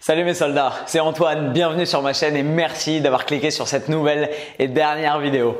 Salut mes soldats, c'est Antoine, bienvenue sur ma chaîne et merci d'avoir cliqué sur cette nouvelle et dernière vidéo.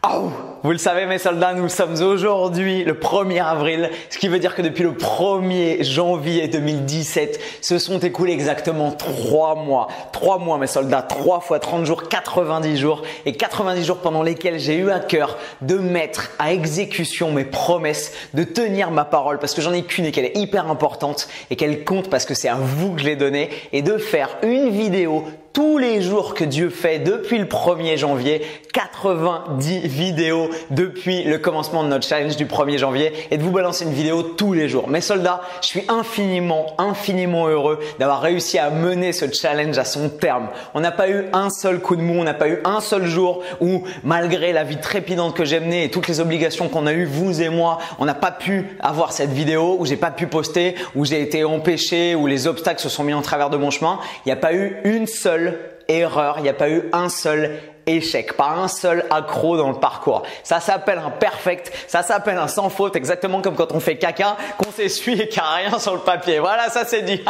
Oh, vous le savez mes soldats, nous sommes aujourd'hui le 1er avril, ce qui veut dire que depuis le 1er janvier 2017, se sont écoulés exactement 3 mois. 3 mois mes soldats, 3 fois 30 jours, 90 jours et 90 jours pendant lesquels j'ai eu à cœur de mettre à exécution mes promesses, de tenir ma parole parce que j'en ai qu'une et qu'elle est hyper importante et qu'elle compte parce que c'est à vous que je l'ai donnée et de faire une vidéo tous les jours que Dieu fait depuis le 1er janvier, 90 vidéos depuis le commencement de notre challenge du 1er janvier et de vous balancer une vidéo tous les jours. Mes soldats, je suis infiniment heureux d'avoir réussi à mener ce challenge à son terme. On n'a pas eu un seul coup de mou, on n'a pas eu un seul jour où malgré la vie trépidante que j'ai menée et toutes les obligations qu'on a eues, vous et moi, on n'a pas pu avoir cette vidéo, où j'ai pas pu poster, où j'ai été empêché, où les obstacles se sont mis en travers de mon chemin. Il n'y a pas eu une seule erreur, il n'y a pas eu un seul échec, pas un seul accro dans le parcours. Ça s'appelle un perfect, ça s'appelle un sans faute, exactement comme quand on fait caca, qu'on s'essuie et qu'il n'y a rien sur le papier. Voilà, ça c'est dit.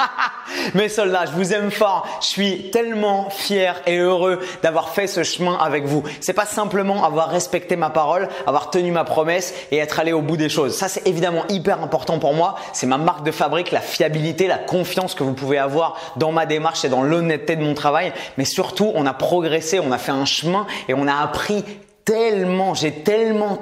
Mes soldats, je vous aime fort. Je suis tellement fier et heureux d'avoir fait ce chemin avec vous. C'est pas simplement avoir respecté ma parole, avoir tenu ma promesse et être allé au bout des choses. Ça c'est évidemment hyper important pour moi. C'est ma marque de fabrique, la fiabilité, la confiance que vous pouvez avoir dans ma démarche et dans l'honnêteté de mon travail. Mais surtout, on a progressé, on a fait un chemin et on a appris tellement, j'ai tellement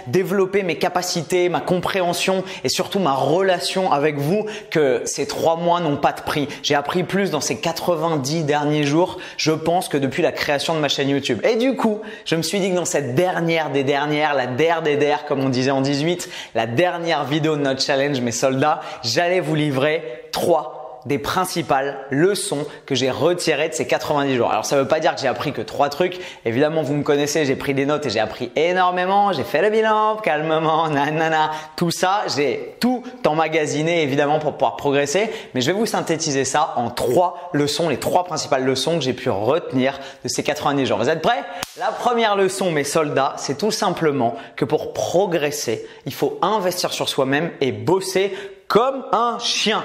développé mes capacités, ma compréhension et surtout ma relation avec vous que ces 3 mois n'ont pas de prix. J'ai appris plus dans ces 90 derniers jours, je pense, que depuis la création de ma chaîne YouTube. Et du coup, je me suis dit que dans cette dernière des dernières, la der des der comme on disait en 18, la dernière vidéo de notre challenge, mes soldats, j'allais vous livrer 3 des principales leçons que j'ai retirées de ces 90 jours. Alors ça ne veut pas dire que j'ai appris que 3 trucs. Évidemment, vous me connaissez, j'ai pris des notes et j'ai appris énormément. J'ai fait le bilan calmement, nanana, tout ça. J'ai tout emmagasiné évidemment pour pouvoir progresser. Mais je vais vous synthétiser ça en 3 leçons, les 3 principales leçons que j'ai pu retenir de ces 90 jours. Vous êtes prêts? La première leçon, mes soldats, c'est tout simplement que pour progresser, il faut investir sur soi-même et bosser comme un chien.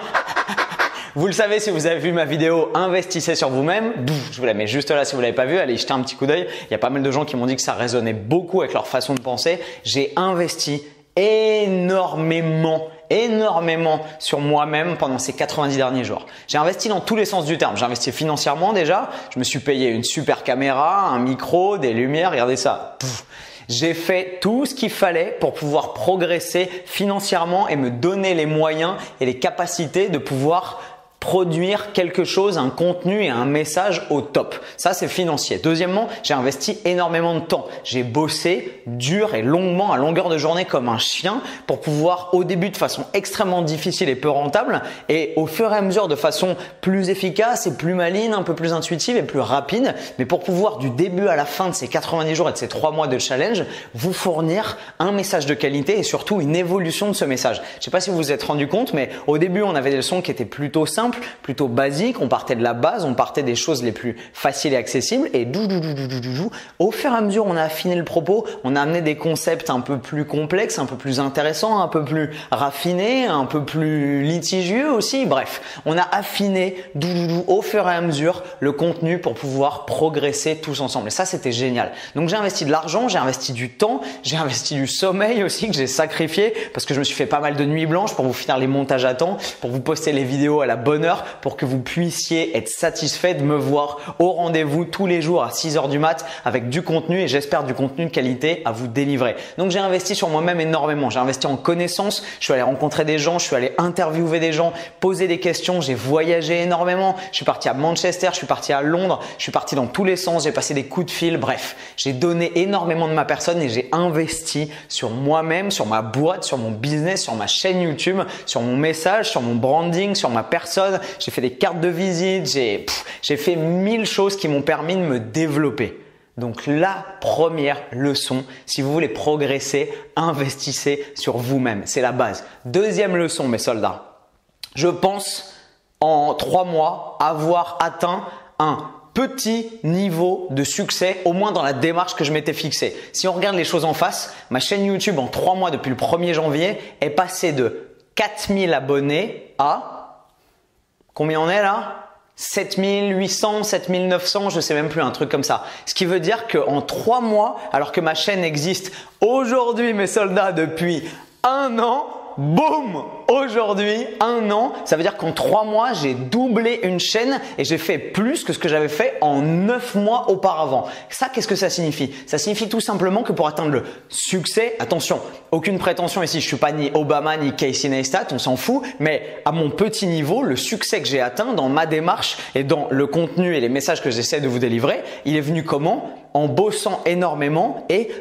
Vous le savez si vous avez vu ma vidéo Investissez sur vous-même, je vous la mets juste là si vous ne l'avez pas vue, allez y jeter un petit coup d'œil. Il y a pas mal de gens qui m'ont dit que ça résonnait beaucoup avec leur façon de penser. J'ai investi énormément sur moi-même pendant ces 90 derniers jours. J'ai investi dans tous les sens du terme. J'ai investi financièrement déjà. Je me suis payé une super caméra, un micro, des lumières. Regardez ça. J'ai fait tout ce qu'il fallait pour pouvoir progresser financièrement et me donner les moyens et les capacités de pouvoir produire quelque chose, un contenu et un message au top. Ça, c'est financier. Deuxièmement, j'ai investi énormément de temps. J'ai bossé dur et longuement à longueur de journée comme un chien pour pouvoir au début de façon extrêmement difficile et peu rentable et au fur et à mesure de façon plus efficace et plus maligne, un peu plus intuitive et plus rapide. Mais pour pouvoir du début à la fin de ces 90 jours et de ces 3 mois de challenge, vous fournir un message de qualité et surtout une évolution de ce message. Je ne sais pas si vous vous êtes rendu compte, mais au début, on avait des leçons qui étaient plutôt simples, plutôt basique, on partait de la base, on partait des choses les plus faciles et accessibles et au fur et à mesure on a affiné le propos, on a amené des concepts un peu plus complexes, un peu plus intéressants, un peu plus raffinés, un peu plus litigieux aussi, bref, on a affiné au fur et à mesure le contenu pour pouvoir progresser tous ensemble et ça c'était génial. Donc j'ai investi de l'argent, j'ai investi du temps, j'ai investi du sommeil aussi que j'ai sacrifié parce que je me suis fait pas mal de nuits blanches pour vous finir les montages à temps, pour vous poster les vidéos à la bonne heure, pour que vous puissiez être satisfait de me voir au rendez-vous tous les jours à 6 heures du mat avec du contenu et j'espère du contenu de qualité à vous délivrer. Donc j'ai investi sur moi-même énormément, j'ai investi en connaissances, je suis allé rencontrer des gens, je suis allé interviewer des gens, poser des questions, j'ai voyagé énormément, je suis parti à Manchester, je suis parti à Londres, je suis parti dans tous les sens, j'ai passé des coups de fil, bref, j'ai donné énormément de ma personne et j'ai investi sur moi-même, sur ma boîte, sur mon business, sur ma chaîne YouTube, sur mon message, sur mon branding, sur ma personne. J'ai fait des cartes de visite, j'ai fait 1000 choses qui m'ont permis de me développer. Donc la première leçon, si vous voulez progresser, investissez sur vous-même. C'est la base. Deuxième leçon, mes soldats. Je pense en 3 mois avoir atteint un petit niveau de succès, au moins dans la démarche que je m'étais fixée. Si on regarde les choses en face, ma chaîne YouTube en 3 mois depuis le 1er janvier est passée de 4000 abonnés à… Combien on est là? 7800, 7900, je sais même plus, un truc comme ça. Ce qui veut dire qu'en 3 mois, alors que ma chaîne existe aujourd'hui, mes soldats, depuis 1 an, boum! Aujourd'hui, 1 an, ça veut dire qu'en 3 mois, j'ai doublé une chaîne et j'ai fait plus que ce que j'avais fait en 9 mois auparavant. Ça, qu'est-ce que ça signifie? Ça signifie tout simplement que pour atteindre le succès, attention, aucune prétention ici, je suis pas ni Obama ni Casey Neistat, on s'en fout, mais à mon petit niveau, le succès que j'ai atteint dans ma démarche et dans le contenu et les messages que j'essaie de vous délivrer, il est venu comment? En bossant énormément et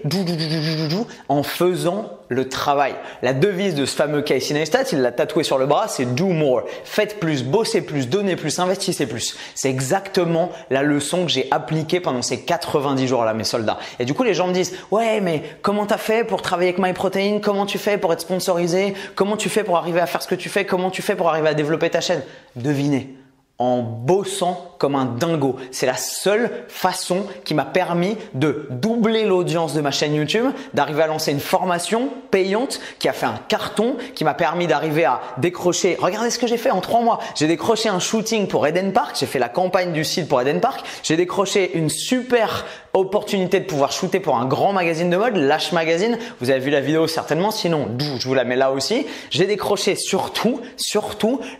en faisant le travail. La devise de ce fameux Casey Neistat, il l'a tatoué sur le bras, c'est do more. Faites plus, bossez plus, donnez plus, investissez plus. C'est exactement la leçon que j'ai appliquée pendant ces 90 jours là, mes soldats. Et du coup, les gens me disent, ouais, mais comment t'as fait pour travailler avec MyProtein? Comment tu fais pour être sponsorisé? Comment tu fais pour arriver à faire ce que tu fais? Comment tu fais pour arriver à développer ta chaîne? Devinez. En bossant comme un dingo. C'est la seule façon qui m'a permis de doubler l'audience de ma chaîne YouTube, d'arriver à lancer une formation payante qui a fait un carton, qui m'a permis d'arriver à décrocher. Regardez ce que j'ai fait en 3 mois. J'ai décroché un shooting pour Eden Park. J'ai fait la campagne du site pour Eden Park. J'ai décroché une super opportunité de pouvoir shooter pour un grand magazine de mode, Lash Magazine. Vous avez vu la vidéo certainement. Sinon, je vous la mets là aussi. J'ai décroché surtout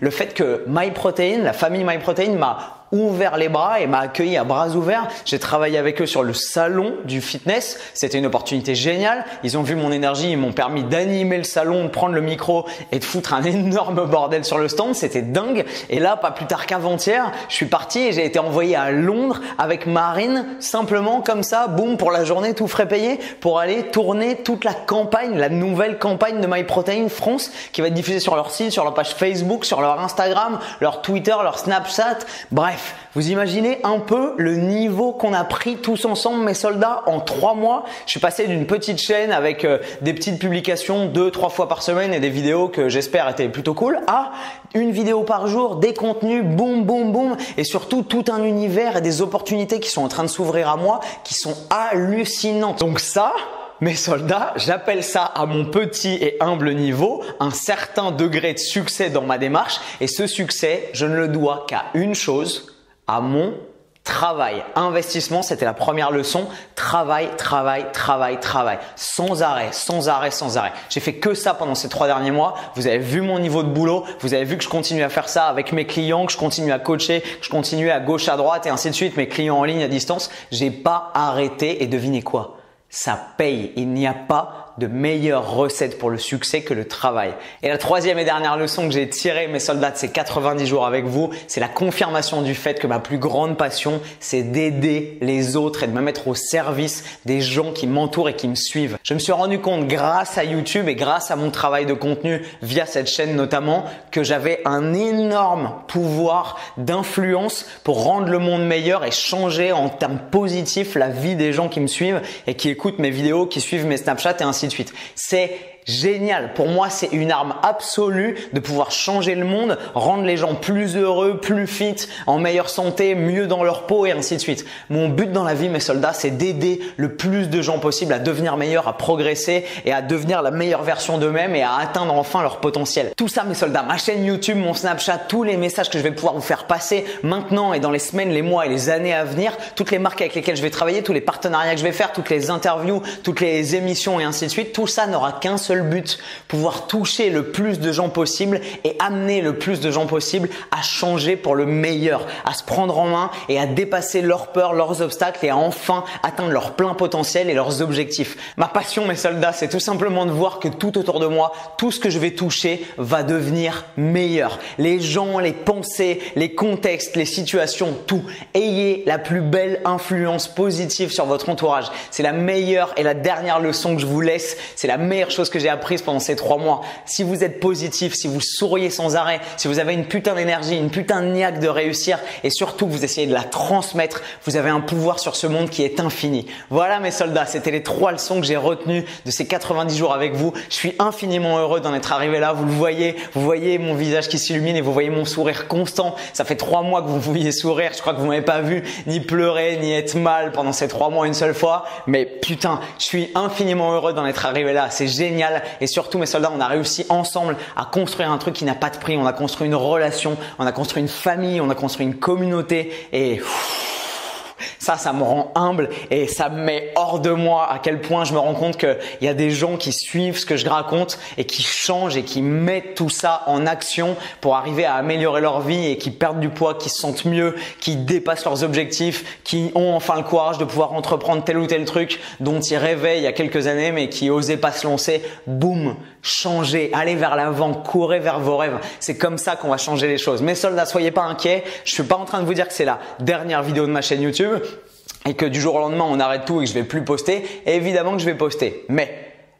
le fait que MyProtein, la famille MyProtein m'a ouvert les bras et m'a accueilli à bras ouverts. J'ai travaillé avec eux sur le salon du fitness. C'était une opportunité géniale. Ils ont vu mon énergie, ils m'ont permis d'animer le salon, de prendre le micro et de foutre un énorme bordel sur le stand. C'était dingue. Et là, pas plus tard qu'avant-hier, je suis parti et j'ai été envoyé à Londres avec Marine, simplement comme ça, boum, pour la journée, tout frais payé, pour aller tourner toute la campagne, la nouvelle campagne de MyProtein France qui va être diffusée sur leur site, sur leur page Facebook, sur leur Instagram, leur Twitter, leur Snapchat. Bref, vous imaginez un peu le niveau qu'on a pris tous ensemble, mes soldats, en 3 mois. Je suis passé d'une petite chaîne avec des petites publications 2-3 fois par semaine et des vidéos que j'espère étaient plutôt cool à une vidéo par jour, des contenus, boum, boum, boum, et surtout tout un univers et des opportunités qui sont en train de s'ouvrir à moi qui sont hallucinantes. Donc ça, mes soldats, j'appelle ça à mon petit et humble niveau un certain degré de succès dans ma démarche et ce succès, je ne le dois qu'à une chose, à mon travail. Investissement, c'était la première leçon. Travail, travail, travail, travail. Sans arrêt, sans arrêt, sans arrêt. J'ai fait que ça pendant ces 3 derniers mois. Vous avez vu mon niveau de boulot. Vous avez vu que je continue à faire ça avec mes clients, que je continue à coacher, que je continue à gauche, à droite et ainsi de suite. Mes clients en ligne à distance. J'ai pas arrêté et devinez quoi? Ça paye. Il n'y a pas de meilleure recette pour le succès que le travail. Et la troisième et dernière leçon que j'ai tirée, mes soldats, de ces 90 jours avec vous, c'est la confirmation du fait que ma plus grande passion, c'est d'aider les autres et de me mettre au service des gens qui m'entourent et qui me suivent. Je me suis rendu compte grâce à YouTube et grâce à mon travail de contenu via cette chaîne notamment que j'avais un énorme pouvoir d'influence pour rendre le monde meilleur et changer en termes positifs la vie des gens qui me suivent et qui écoutent mes vidéos, qui suivent mes Snapchats et ainsi de suite. C'est génial. Pour moi, c'est une arme absolue de pouvoir changer le monde, rendre les gens plus heureux, plus fit, en meilleure santé, mieux dans leur peau et ainsi de suite. Mon but dans la vie, mes soldats, c'est d'aider le plus de gens possible à devenir meilleurs, à progresser et à devenir la meilleure version d'eux-mêmes et à atteindre enfin leur potentiel. Tout ça, mes soldats, ma chaîne YouTube, mon Snapchat, tous les messages que je vais pouvoir vous faire passer maintenant et dans les semaines, les mois et les années à venir, toutes les marques avec lesquelles je vais travailler, tous les partenariats que je vais faire, toutes les interviews, toutes les émissions et ainsi de suite, tout ça n'aura qu'un seul but, pouvoir toucher le plus de gens possible et amener le plus de gens possible à changer pour le meilleur, à se prendre en main et à dépasser leurs peurs, leurs obstacles et à enfin atteindre leur plein potentiel et leurs objectifs. Ma passion, mes soldats, c'est tout simplement de voir que tout autour de moi, tout ce que je vais toucher va devenir meilleur. Les gens, les pensées, les contextes, les situations, tout. Ayez la plus belle influence positive sur votre entourage. C'est la meilleure et la dernière leçon que je vous laisse. C'est la meilleure chose que j'ai apprise pendant ces 3 mois. Si vous êtes positif, si vous souriez sans arrêt, si vous avez une putain d'énergie, une putain de niaque de réussir et surtout que vous essayez de la transmettre, vous avez un pouvoir sur ce monde qui est infini. Voilà mes soldats, c'était les 3 leçons que j'ai retenues de ces 90 jours avec vous. Je suis infiniment heureux d'en être arrivé là. Vous le voyez, vous voyez mon visage qui s'illumine et vous voyez mon sourire constant. Ça fait 3 mois que vous me voyez sourire. Je crois que vous m'avez pas vu ni pleurer, ni être mal pendant ces 3 mois une seule fois. Mais putain, je suis infiniment heureux d'en être être arrivé là. C'est génial. Et surtout, mes soldats, on a réussi ensemble à construire un truc qui n'a pas de prix. On a construit une relation, on a construit une famille, on a construit une communauté et ça me rend humble et ça me met hors de moi à quel point je me rends compte qu'il y a des gens qui suivent ce que je raconte et qui changent et qui mettent tout ça en action pour arriver à améliorer leur vie et qui perdent du poids, qui se sentent mieux, qui dépassent leurs objectifs, qui ont enfin le courage de pouvoir entreprendre tel ou tel truc dont ils rêvaient il y a quelques années mais qui osaient pas se lancer. Boum, changez, allez vers l'avant, courez vers vos rêves. C'est comme ça qu'on va changer les choses. Mes soldats, soyez pas inquiets. Je suis pas en train de vous dire que c'est la dernière vidéo de ma chaîne YouTube et que du jour au lendemain on arrête tout et que je vais plus poster. Et évidemment que je vais poster, mais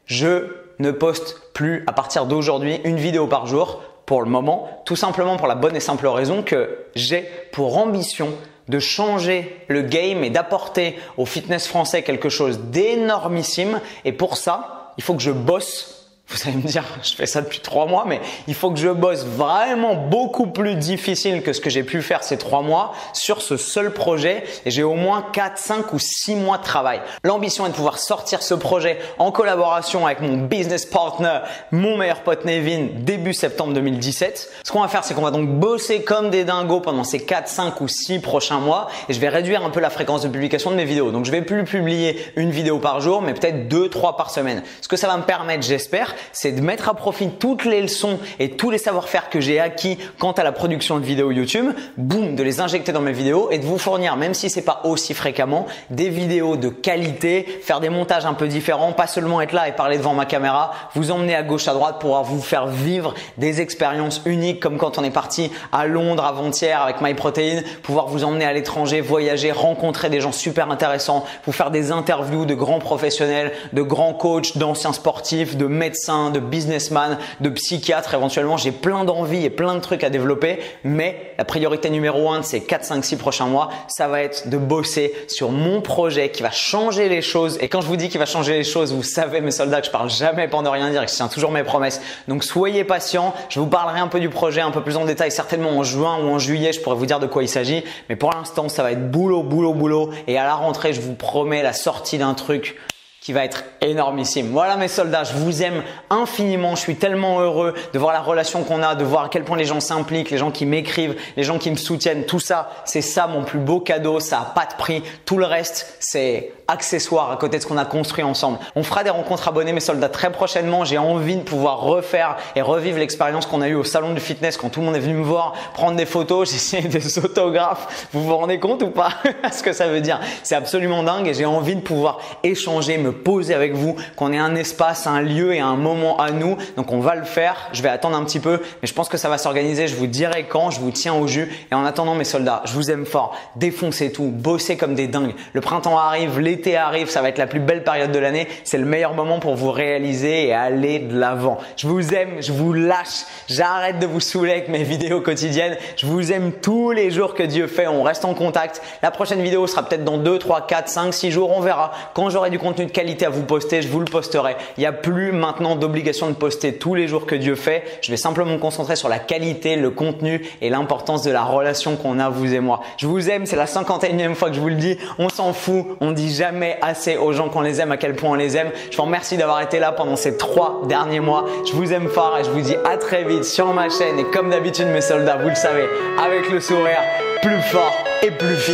je ne poste plus à partir d'aujourd'hui une vidéo par jour pour le moment, tout simplement pour la bonne et simple raison que j'ai pour ambition de changer le game et d'apporter au fitness français quelque chose d'énormissime. Et pour ça, il faut que je bosse. Vous allez me dire, je fais ça depuis 3 mois, mais il faut que je bosse vraiment beaucoup plus difficile que ce que j'ai pu faire ces 3 mois sur ce seul projet et j'ai au moins 4, 5 ou 6 mois de travail. L'ambition est de pouvoir sortir ce projet en collaboration avec mon business partner, mon meilleur pote Nevin, début septembre 2017. Ce qu'on va faire, c'est qu'on va donc bosser comme des dingos pendant ces 4, 5 ou 6 prochains mois et je vais réduire un peu la fréquence de publication de mes vidéos. Donc, je vais plus publier une vidéo par jour, mais peut-être 2, 3 par semaine. Ce que ça va me permettre, j'espère, c'est de mettre à profit toutes les leçons et tous les savoir-faire que j'ai acquis quant à la production de vidéos YouTube, boum, de les injecter dans mes vidéos et de vous fournir, même si c'est pas aussi fréquemment, des vidéos de qualité, faire des montages un peu différents, pas seulement être là et parler devant ma caméra, vous emmener à gauche à droite pour vous faire vivre des expériences uniques comme quand on est parti à Londres avant-hier avec MyProtein, pouvoir vous emmener à l'étranger, voyager, rencontrer des gens super intéressants, vous faire des interviews de grands professionnels, de grands coachs, d'anciens sportifs, de médecins, de businessman, de psychiatre éventuellement. J'ai plein d'envies et plein de trucs à développer, mais la priorité numéro 1 de ces 4, 5, 6 prochains mois, ça va être de bosser sur mon projet qui va changer les choses. Et quand je vous dis qu'il va changer les choses, vous savez mes soldats que je parle jamais pour ne rien dire et que je tiens toujours mes promesses. Donc soyez patients, je vous parlerai un peu du projet un peu plus en détail, certainement en juin ou en juillet, je pourrais vous dire de quoi il s'agit. Mais pour l'instant, ça va être boulot, boulot, boulot. Et à la rentrée, je vous promets la sortie d'un truc qui va être énormissime. Voilà mes soldats, je vous aime infiniment, je suis tellement heureux de voir la relation qu'on a, de voir à quel point les gens s'impliquent, les gens qui m'écrivent, les gens qui me soutiennent, tout ça, c'est ça mon plus beau cadeau, ça n'a pas de prix. Tout le reste, c'est accessoire à côté de ce qu'on a construit ensemble. On fera des rencontres abonnés mes soldats très prochainement, j'ai envie de pouvoir refaire et revivre l'expérience qu'on a eue au salon du fitness quand tout le monde est venu me voir, prendre des photos, j'ai signé des autographes. Vous vous rendez compte ou pas ce que ça veut dire? C'est absolument dingue et j'ai envie de pouvoir échanger, me poser avec vous, qu'on ait un espace, un lieu et un moment à nous. Donc on va le faire, je vais attendre un petit peu, mais je pense que ça va s'organiser, je vous dirai quand, je vous tiens au jus. Et en attendant mes soldats, je vous aime fort, défoncez tout, bossez comme des dingues. Le printemps arrive, l'été arrive, ça va être la plus belle période de l'année. C'est le meilleur moment pour vous réaliser et aller de l'avant. Je vous aime, je vous lâche, j'arrête de vous saouler avec mes vidéos quotidiennes. Je vous aime tous les jours que Dieu fait, on reste en contact. La prochaine vidéo sera peut-être dans 2, 3, 4, 5, 6 jours, on verra. Quand j'aurai du contenu de qualité à vous poster, je vous le posterai. Il n'y a plus maintenant d'obligation de poster tous les jours que Dieu fait. Je vais simplement me concentrer sur la qualité, le contenu et l'importance de la relation qu'on a vous et moi. Je vous aime, c'est la 51e fois que je vous le dis. On s'en fout, on dit jamais assez aux gens qu'on les aime, à quel point on les aime. Je vous remercie d'avoir été là pendant ces 3 derniers mois. Je vous aime fort et je vous dis à très vite sur ma chaîne. Et comme d'habitude mes soldats, vous le savez, avec le sourire, plus fort et plus fit.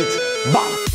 Bam!